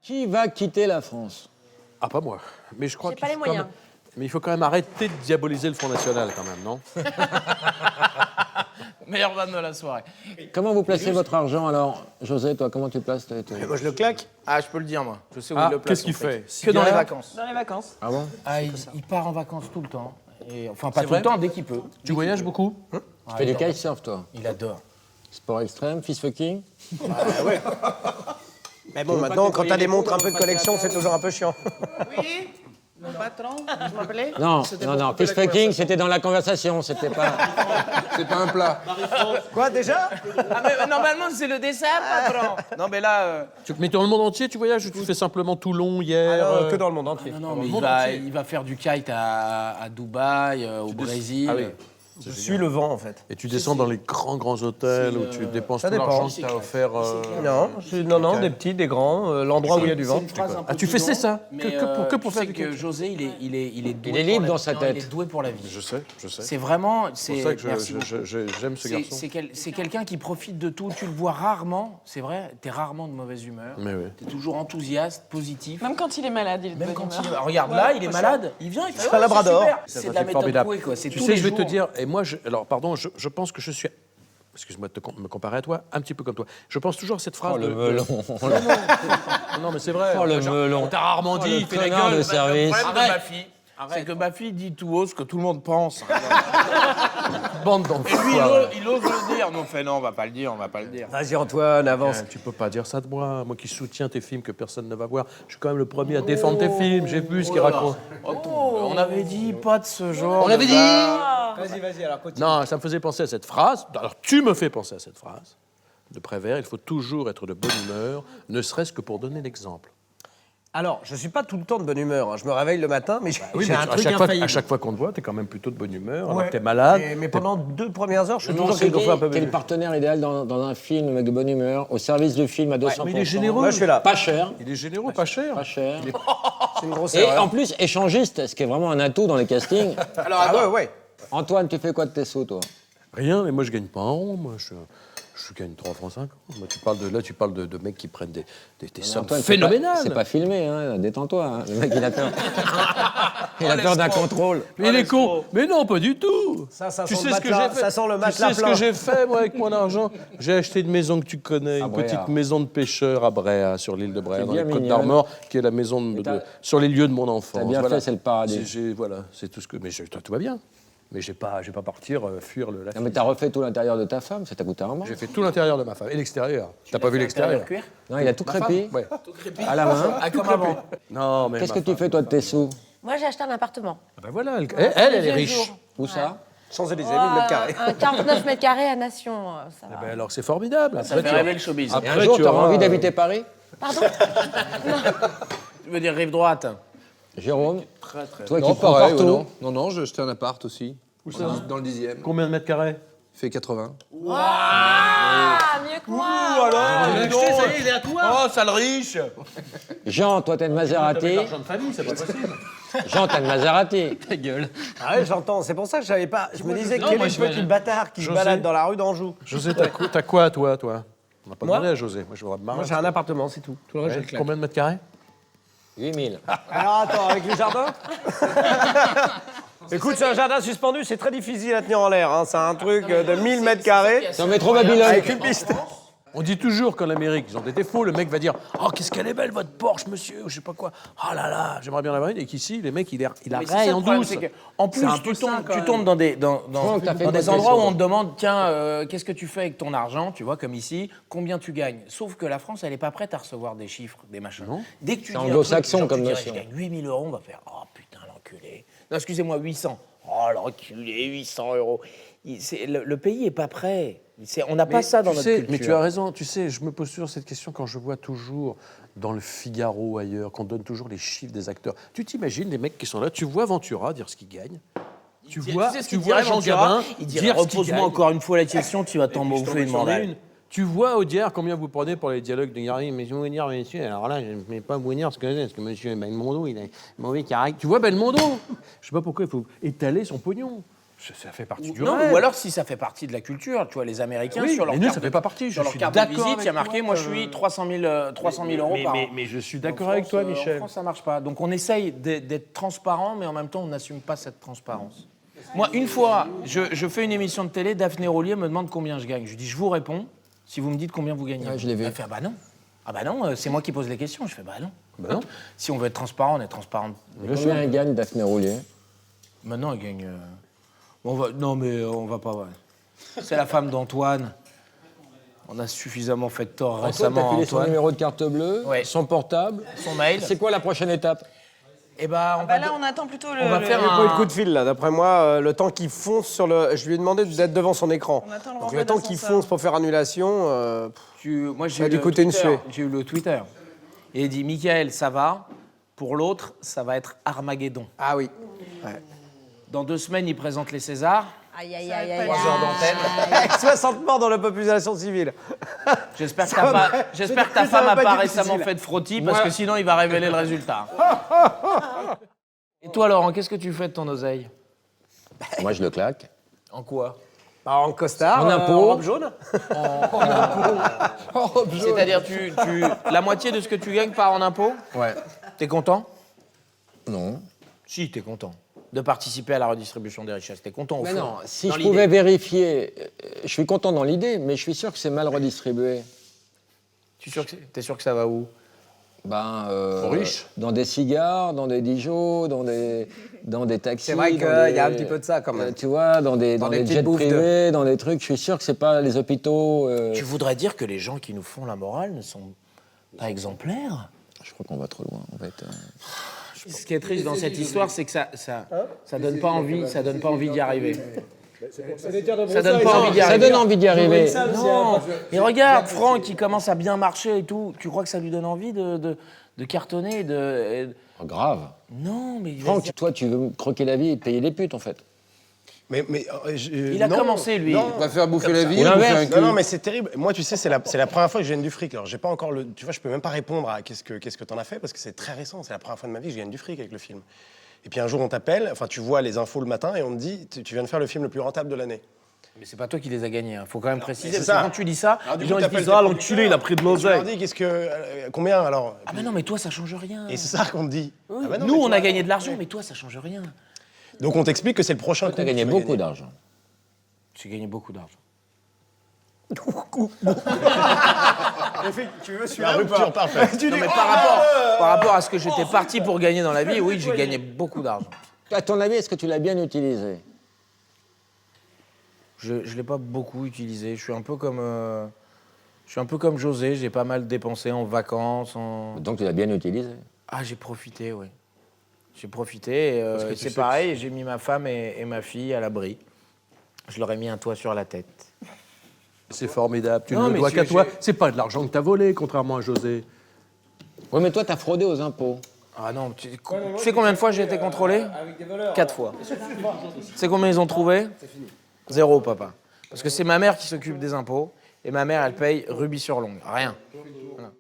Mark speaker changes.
Speaker 1: Qui va quitter la France?
Speaker 2: Ah, pas moi. Mais je crois
Speaker 3: J'ai pas les
Speaker 2: faut quand
Speaker 3: moyens.
Speaker 2: même- Mais il faut quand même arrêter de diaboliser le Front National, quand même, non?
Speaker 4: Meilleure vanne de la soirée.
Speaker 1: Comment vous placez votre argent alors? José, toi, comment tu places
Speaker 5: Moi, je le claque.
Speaker 4: Ah, je peux le dire, moi. Je sais où
Speaker 2: Ah,
Speaker 4: il le place.
Speaker 2: qu'est-ce qu'il
Speaker 4: son fric.
Speaker 2: fait?
Speaker 4: Que dans les
Speaker 2: Cigare
Speaker 4: vacances.
Speaker 3: Dans les vacances.
Speaker 1: Ah bon?
Speaker 4: Ah, il part en vacances tout le temps. Et, enfin, pas
Speaker 2: C'est
Speaker 4: tout le
Speaker 2: vrai
Speaker 4: temps, dès qu'il peut.
Speaker 2: Tu voyages beaucoup?
Speaker 1: Tu fais du kitesurf, toi?
Speaker 4: Il adore.
Speaker 1: Sport extrême, fist fucking?
Speaker 5: Mais bon, maintenant, quand t'as des montres un peu de collection, c'est toujours un peu chiant.
Speaker 4: Oui, mon patron, vous m'appelez?
Speaker 1: Non, non, fist fucking, c'était dans la conversation, c'était pas...
Speaker 6: C'est pas un plat.
Speaker 5: Quoi, déjà?
Speaker 4: Ah, mais normalement, c'est le dessert, patron. Non, mais là...
Speaker 2: Mais dans le monde entier, tu voyages ou tu fais simplement Toulon hier?
Speaker 5: Que dans le monde entier.
Speaker 4: Non, mais
Speaker 2: monde
Speaker 4: il va faire du kite à Dubaï, au Brésil.
Speaker 2: Ah oui.
Speaker 5: Je suis le vent, en fait.
Speaker 2: Et tu descends dans les grands hôtels où tu dépenses tout
Speaker 5: dépend.
Speaker 2: l'argent que t'as offert.
Speaker 5: Non, des petits, des grands, l'endroit où il y a du vent.
Speaker 2: Ah, tu fais ça? Pour faire du
Speaker 4: que
Speaker 2: kite?
Speaker 4: José, il est doué.
Speaker 1: Il est libre
Speaker 4: pour la-
Speaker 1: dans sa
Speaker 4: non,
Speaker 1: tête.
Speaker 4: Il est doué pour la vie.
Speaker 2: Je sais.
Speaker 4: C'est vraiment...
Speaker 2: C'est pour ça que
Speaker 4: merci beaucoup.
Speaker 2: j'aime ce garçon.
Speaker 4: C'est quelqu'un qui profite de tout. Tu le vois rarement, c'est vrai. T'es rarement de mauvaise humeur.
Speaker 2: Mais oui.
Speaker 4: T'es toujours enthousiaste, positif.
Speaker 3: Même quand il est malade, il est de
Speaker 4: Même
Speaker 3: bonne
Speaker 4: quand
Speaker 3: humeur.
Speaker 4: il... Regarde, là, il est malade. Il vient, il fait...
Speaker 5: un labrador.
Speaker 4: C'est de la méthode
Speaker 2: formidable.
Speaker 4: Coué, quoi. C'est
Speaker 2: Tu
Speaker 4: tous
Speaker 2: sais,
Speaker 4: les
Speaker 2: je vais te
Speaker 4: jours.
Speaker 2: dire, et moi, alors pardon, je pense que je suis, excuse-moi de me comparer à toi, un petit peu comme toi. Je pense toujours à cette phrase.
Speaker 1: Oh, le melon.
Speaker 2: Non, mais c'est vrai.
Speaker 1: Oh, le
Speaker 2: Genre,
Speaker 1: melon.
Speaker 2: On t'a rarement dit,
Speaker 1: le
Speaker 2: il fait la
Speaker 1: connard
Speaker 2: gueule.
Speaker 1: de service.
Speaker 4: Le problème de ma fille, c'est que ma fille dit tout haut ce que tout le monde pense.
Speaker 2: Bande
Speaker 4: Et lui,
Speaker 2: d'enfoirés.
Speaker 4: il ose le dire. Mais on fait non, on va pas le dire, on va pas le dire.
Speaker 5: Vas-y, Antoine, avance.
Speaker 2: Tu peux pas dire ça de moi. Moi qui soutiens tes films que personne ne va voir. Je suis quand même le premier à défendre tes films. J'ai vu ce qu'il raconte.
Speaker 4: On avait dit pas de ce genre.
Speaker 2: On avait dit.
Speaker 5: Vas-y, alors continue.
Speaker 2: Non, ça me faisait penser à cette phrase. Alors tu me fais penser à cette phrase de Prévert. Il faut toujours être de bonne humeur, ne serait-ce que pour donner l'exemple.
Speaker 5: Alors, je suis pas tout le temps de bonne humeur. Hein. Je me réveille le matin, mais j'ai
Speaker 2: Oui,
Speaker 5: j'ai
Speaker 2: mais
Speaker 5: un
Speaker 2: à
Speaker 5: truc
Speaker 2: chaque fois,
Speaker 5: infaillible.
Speaker 2: à chaque fois qu'on te voit, t'es quand même plutôt de bonne humeur. Alors
Speaker 5: Ouais.
Speaker 2: que t'es malade.
Speaker 5: Mais pendant 2 premières heures, je suis
Speaker 1: Non,
Speaker 5: toujours
Speaker 1: c'est
Speaker 5: quelquefois un peu
Speaker 1: quel est le
Speaker 5: venu.
Speaker 1: partenaire idéal dans un film, le mec de bonne humeur, au service du film à 200%?
Speaker 2: mais il est généreux.
Speaker 5: Moi, je suis là.
Speaker 1: Pas cher,
Speaker 2: Il est généreux, pas cher.
Speaker 1: pas cher.
Speaker 5: C'est une grosse
Speaker 1: Et
Speaker 5: erreur.
Speaker 1: en plus, échangiste, ce qui est vraiment un atout dans les castings.
Speaker 5: Ah ouais.
Speaker 1: Antoine, tu fais quoi de tes sous, toi?
Speaker 2: Rien, mais moi je gagne pas en rond. Moi je gagne 3 francs 50. Moi, tu parles de mecs qui prennent des sommes
Speaker 1: Antoine,
Speaker 2: phénoménales.
Speaker 1: C'est pas filmé, hein. Détends-toi. Hein. Le mec, il a peur. Il a peur d'un contrôle.
Speaker 2: Mais il est con. Mais non, pas du tout.
Speaker 5: Ça
Speaker 2: Tu
Speaker 5: sent
Speaker 2: sais
Speaker 5: le
Speaker 2: ce que
Speaker 5: matelas-
Speaker 2: j'ai fait.
Speaker 5: ça sent le
Speaker 2: Tu
Speaker 5: matelas
Speaker 2: sais ce que
Speaker 5: plein.
Speaker 2: j'ai fait, moi, avec mon argent? J'ai acheté une maison que tu connais, une
Speaker 1: Bréa.
Speaker 2: petite maison de pêcheur à Bréa, sur l'île de Bréa,
Speaker 1: C'est
Speaker 2: dans les
Speaker 1: bien
Speaker 2: Côtes
Speaker 1: mignonne.
Speaker 2: d'Armor, qui est la maison sur les lieux de mon enfance.
Speaker 1: T'as bien fait, c'est le paradis.
Speaker 2: Voilà, c'est tout ce que. Mais tout va bien. Mais je vais pas partir fuir la
Speaker 1: Non, mais t'as refait tout l'intérieur de ta femme, ça t'a coûté un moment.
Speaker 2: J'ai fait tout l'intérieur de ma femme et l'extérieur. T'as pas vu l'extérieur?
Speaker 4: Cuir.
Speaker 1: Non, il a tout crépé
Speaker 2: Ouais.
Speaker 1: à la main.
Speaker 4: Ah, comme avant.
Speaker 2: Non, mais.
Speaker 1: Qu'est-ce
Speaker 2: ma
Speaker 1: que tu
Speaker 2: femme-
Speaker 1: fais, toi, de tes sous?
Speaker 3: Moi, j'ai acheté un appartement.
Speaker 2: Ah ben voilà, elle est riche.
Speaker 1: Où ça?
Speaker 5: Champs-Élysées, 1000 mètres carrés.
Speaker 3: Un 49 mètres carrés à Nation, ça va.
Speaker 2: Eh ben alors c'est formidable.
Speaker 4: Ça fait rêver le showbiz.
Speaker 1: Et un
Speaker 2: Après,
Speaker 1: jour,
Speaker 2: tu
Speaker 1: t'auras
Speaker 2: auras,
Speaker 1: envie d'habiter Paris?
Speaker 3: Pardon?
Speaker 4: Tu veux dire rive droite?
Speaker 1: Jérôme,
Speaker 4: Très, très.
Speaker 1: toi
Speaker 6: Non,
Speaker 1: qui prends
Speaker 6: pareil,
Speaker 1: partout,
Speaker 6: non, j'ai acheté un appart aussi. Dans le 10e.
Speaker 2: Combien de mètres carrés?
Speaker 6: Il fait 80.
Speaker 3: Ah, mieux que moi.
Speaker 4: il est à toi. Oh, sale riche.
Speaker 1: Jean, toi, t'as une Maserati.
Speaker 2: de famille, c'est pas possible.
Speaker 1: Jean, t'as une Maserati.
Speaker 2: Ta gueule.
Speaker 5: Ah ouais, j'entends. C'est pour ça que je savais pas. Je me disais, quel
Speaker 2: moi,
Speaker 5: est
Speaker 2: je
Speaker 5: le petit bâtard qui se
Speaker 2: José.
Speaker 5: balade dans la rue d'Anjou?
Speaker 2: José, t'as quoi, toi? On n'a pas
Speaker 5: Moi
Speaker 2: demandé à José. Moi, je voudrais me marrer.
Speaker 5: Moi, j'ai un appartement, c'est tout. Tout le reste, je le claque.
Speaker 2: Combien de mètres carrés?
Speaker 1: 8000.
Speaker 5: Alors attends, avec le jardin? Écoute, c'est un jardin suspendu, c'est très difficile à tenir en l'air. Hein. C'est un truc de 1000 mètres carrés
Speaker 1: C'est en métro Babylone.
Speaker 5: avec une piste.
Speaker 2: On dit toujours qu'en Amérique, ils ont des défauts. Le mec va dire « Oh, qu'est-ce qu'elle est belle, votre Porsche, monsieur !» ou je sais pas quoi. « Oh là là, j'aimerais bien l'avoir une. » Et qu'ici, les mecs, il
Speaker 4: Mais
Speaker 2: a
Speaker 4: c'est ça,
Speaker 2: raye
Speaker 4: le
Speaker 2: en
Speaker 4: problème,
Speaker 2: douce.
Speaker 4: c'est que, en plus,
Speaker 2: C'est un peu ça, quand
Speaker 4: tu
Speaker 2: même.
Speaker 4: tombes dans des
Speaker 1: Franck, t'as fait
Speaker 4: dans
Speaker 1: quoi
Speaker 4: des
Speaker 1: de
Speaker 4: endroits
Speaker 1: tes
Speaker 4: où
Speaker 1: sous,
Speaker 4: on te demande tiens, qu'est-ce que tu fais avec ton argent, tu vois, comme ici, combien tu gagnes. Sauf que la France, elle n'est pas prête à recevoir des chiffres, des machins. Dès que tu dis un truc,
Speaker 1: anglo-saxon
Speaker 4: genre,
Speaker 1: comme
Speaker 4: tu dirais,
Speaker 1: nation.
Speaker 4: je gagne 8000 euros, on va faire oh putain l'enculé. Non, excusez-moi, 800. Oh l'enculé, 800 euros. Le pays est pas prêt. On n'a pas ça dans notre culture.
Speaker 2: Mais tu as raison. Tu sais, je me pose toujours cette question quand je vois toujours dans le Figaro ailleurs qu'on donne toujours les chiffres des acteurs. Tu t'imagines les mecs qui sont là, tu vois Ventura dire ce qu'il gagne. Tu vois Jean Gabin
Speaker 4: il
Speaker 2: dire
Speaker 4: dirait
Speaker 2: ce qu'il
Speaker 4: repose-moi
Speaker 2: gagne.
Speaker 4: encore une fois la question, tu vas t'en bouffer une mandale.
Speaker 2: Tu vois Audiard combien vous prenez pour les dialogues de Gary, mais Audiard, monsieur, alors là, je ne mets pas Audiard ce que c'est, parce que monsieur Belmondo, il a mauvais caractère. Tu vois Belmondo? Je sais pas pourquoi il faut étaler son pognon. Ça fait partie du
Speaker 4: Non,
Speaker 2: rêve.
Speaker 4: ou alors si ça fait partie de la culture, tu vois, les Américains,
Speaker 2: Oui,
Speaker 4: sur leur
Speaker 2: mais nous,
Speaker 4: carte
Speaker 2: ça fait pas partie.
Speaker 4: sur
Speaker 2: Je
Speaker 4: leur
Speaker 2: suis
Speaker 4: carte de
Speaker 2: d'accord
Speaker 4: visite, il y a
Speaker 2: avec
Speaker 4: marqué,
Speaker 2: toi,
Speaker 4: moi je suis 300 000 euros par an.
Speaker 2: Mais je suis
Speaker 4: En
Speaker 2: d'accord avec toi,
Speaker 4: France,
Speaker 2: Michel.
Speaker 4: En France, ça marche pas. Donc on essaye d'être transparent, mais en même temps, on n'assume pas cette transparence. Moi, une fois, je fais une émission de télé, Daphné Roulier me demande combien je gagne. Je lui dis, je vous réponds, si vous me dites combien vous gagnez.
Speaker 1: Ouais, je l'ai vu.
Speaker 4: Elle fait, ah bah non. Ah bah non, c'est moi qui pose les questions. Je fais, bah non.
Speaker 2: Bah non.
Speaker 4: Si on veut être transparent, on est transparent.
Speaker 1: Combien elle gagne, Daphné Roulier?
Speaker 4: Maintenant, elle gagne... non, mais on va pas... ouais. C'est la femme d'Antoine. On a suffisamment fait de tort
Speaker 1: Antoine,
Speaker 4: récemment
Speaker 1: t'as
Speaker 4: à
Speaker 1: filé son
Speaker 4: Antoine.
Speaker 1: numéro de carte bleue,
Speaker 4: Ouais.
Speaker 1: son portable.
Speaker 4: Son mail.
Speaker 1: C'est quoi la prochaine étape?
Speaker 4: Eh ben, on
Speaker 3: Bah
Speaker 4: va...
Speaker 3: là, on attend plutôt le.
Speaker 4: on va faire
Speaker 5: Il a pas eu de
Speaker 4: un...
Speaker 5: coup de fil là, d'après moi, le temps qu'il fonce sur le. Je lui ai demandé d'être devant son écran.
Speaker 3: On attend le
Speaker 5: Donc
Speaker 3: renvoi
Speaker 5: le temps qu'il
Speaker 3: d'ascenseur.
Speaker 5: fonce pour faire annulation.
Speaker 4: Moi,
Speaker 5: Ça a dû coûter une suée.
Speaker 4: J'ai eu le Twitter. Et il dit, Michael, ça va. Pour l'autre, ça va être Armageddon.
Speaker 5: Ah oui.
Speaker 4: Dans 2 semaines, il présente les Césars.
Speaker 3: Aïe, aïe, aïe, aïe.
Speaker 4: 3 heures d'antenne.
Speaker 5: Avec 60 morts dans la population civile.
Speaker 4: J'espère que
Speaker 5: Ça
Speaker 4: ta,
Speaker 5: va-
Speaker 4: j'espère que ta
Speaker 5: ça
Speaker 4: femme
Speaker 5: va
Speaker 4: n'a
Speaker 5: pas
Speaker 4: pas
Speaker 5: du
Speaker 4: récemment
Speaker 5: difficile.
Speaker 4: fait de frottis, parce que sinon, il va révéler le résultat. Et toi, Laurent, qu'est-ce que tu fais de ton oseille?
Speaker 1: Moi, je le claque.
Speaker 4: En quoi?
Speaker 5: Bah, en costard,
Speaker 1: En impôt.
Speaker 5: en robe jaune.
Speaker 4: C'est-à-dire, la moitié de ce que tu gagnes part en impôts?
Speaker 1: Ouais.
Speaker 4: T'es content?
Speaker 1: Non.
Speaker 4: Si, t'es content. De participer à la redistribution des richesses. T'es content au
Speaker 1: Mais
Speaker 4: fond.
Speaker 1: non, si
Speaker 4: Dans
Speaker 1: je
Speaker 4: l'idée.
Speaker 1: pouvais vérifier, je suis content dans l'idée, mais je suis sûr que c'est mal redistribué.
Speaker 4: T'es sûr que ça va où?
Speaker 1: Ben,
Speaker 2: Riche.
Speaker 1: dans des cigares, dans des Dijon, dans des taxis.
Speaker 5: C'est vrai
Speaker 1: dans
Speaker 5: qu'il y a
Speaker 1: des-
Speaker 5: un petit peu de ça, quand même.
Speaker 1: Tu vois, dans des
Speaker 5: petites
Speaker 1: jets
Speaker 5: bouffes de-
Speaker 1: privés, dans des trucs. Je suis sûr que c'est pas les hôpitaux.
Speaker 4: Tu voudrais dire que les gens qui nous font la morale ne sont pas exemplaires?
Speaker 1: Je crois qu'on va trop loin. On va être,
Speaker 4: Ce qui est triste dans cette histoire, c'est que ça donne pas envie, ça donne pas envie d'y arriver. Ça donne pas envie d'y
Speaker 1: Ça
Speaker 4: arriver.
Speaker 1: donne envie d'y arriver.
Speaker 4: Non. Et regarde, Franck, qui commence à bien marcher et tout. Tu crois que ça lui donne envie de cartonner
Speaker 1: Oh, grave.
Speaker 4: Non, mais
Speaker 1: Franck, toi, tu veux croquer la vie et payer les putes, en fait.
Speaker 4: il a commencé, lui.
Speaker 6: On va faire bouffer la vie,
Speaker 1: Ou
Speaker 6: ou bouffer
Speaker 1: l'inverse.
Speaker 6: un cul.
Speaker 5: Non, mais c'est terrible. Moi, tu sais, c'est la première fois que je gagne du fric. Alors, j'ai pas encore le. Tu vois, je peux même pas répondre à qu'est-ce que t'en as fait parce que c'est très récent. C'est la première fois de ma vie que je gagne du fric avec le film. Et puis un jour, on t'appelle, enfin, tu vois les infos le matin et on te dit, tu viens de faire le film le plus rentable de l'année.
Speaker 4: Mais c'est pas toi qui les as gagnés, hein. Faut quand même préciser.
Speaker 5: c'est
Speaker 4: Parce
Speaker 5: ça.
Speaker 4: que quand tu dis ça,
Speaker 5: Alors, du
Speaker 4: les
Speaker 5: coup,
Speaker 4: gens ils se
Speaker 5: t'appelles
Speaker 4: disent
Speaker 5: tes
Speaker 4: ah
Speaker 5: producteurs,
Speaker 4: l'enculé, il a pris de
Speaker 5: Tu leur
Speaker 4: l'oseille.
Speaker 5: dis, combien alors?
Speaker 4: Ah mais non, mais toi ça change rien.
Speaker 5: Et c'est ça qu'on te dit.
Speaker 4: Oui.
Speaker 5: Ah bah non,
Speaker 4: Nous
Speaker 5: mais
Speaker 4: on
Speaker 5: toi-
Speaker 4: a gagné de l'argent, mais toi ça change rien.
Speaker 5: Donc on t'explique que c'est le prochain coup.
Speaker 1: Tu as
Speaker 5: que
Speaker 1: gagné
Speaker 5: vas
Speaker 1: beaucoup
Speaker 5: gagner.
Speaker 1: d'argent.
Speaker 4: J'ai gagné beaucoup d'argent.
Speaker 5: Tu veux suivre la rupture parfaite.
Speaker 4: Non mais par rapport à ce que j'étais parti pour gagner dans la vie, oui, j'ai gagné beaucoup d'argent.
Speaker 1: À ton avis, est-ce que tu l'as bien utilisé?
Speaker 4: Je l'ai pas beaucoup utilisé. Je suis un peu comme José. J'ai pas mal dépensé en vacances.
Speaker 1: Donc tu l'as bien utilisé.
Speaker 4: Ah, j'ai profité, oui. J'ai profité. Et c'est pareil. J'ai mis ma femme et ma fille à l'abri. Je leur ai mis un toit sur la tête.
Speaker 2: C'est formidable. Tu
Speaker 4: Non,
Speaker 2: ne le
Speaker 4: mais
Speaker 2: dois
Speaker 4: tu-
Speaker 2: qu'à toi.
Speaker 4: j'ai-
Speaker 2: C'est pas de l'argent que t'as volé, contrairement à José.
Speaker 1: Oui, mais toi, t'as fraudé aux impôts.
Speaker 4: Ah non, tu sais combien de fois j'ai été contrôlé? 4 fois. Tu sais combien ils ont trouvé? 0, papa. Parce que c'est ma mère qui s'occupe des impôts. Et ma mère, elle paye rubis sur l'ongle. Rien. Voilà.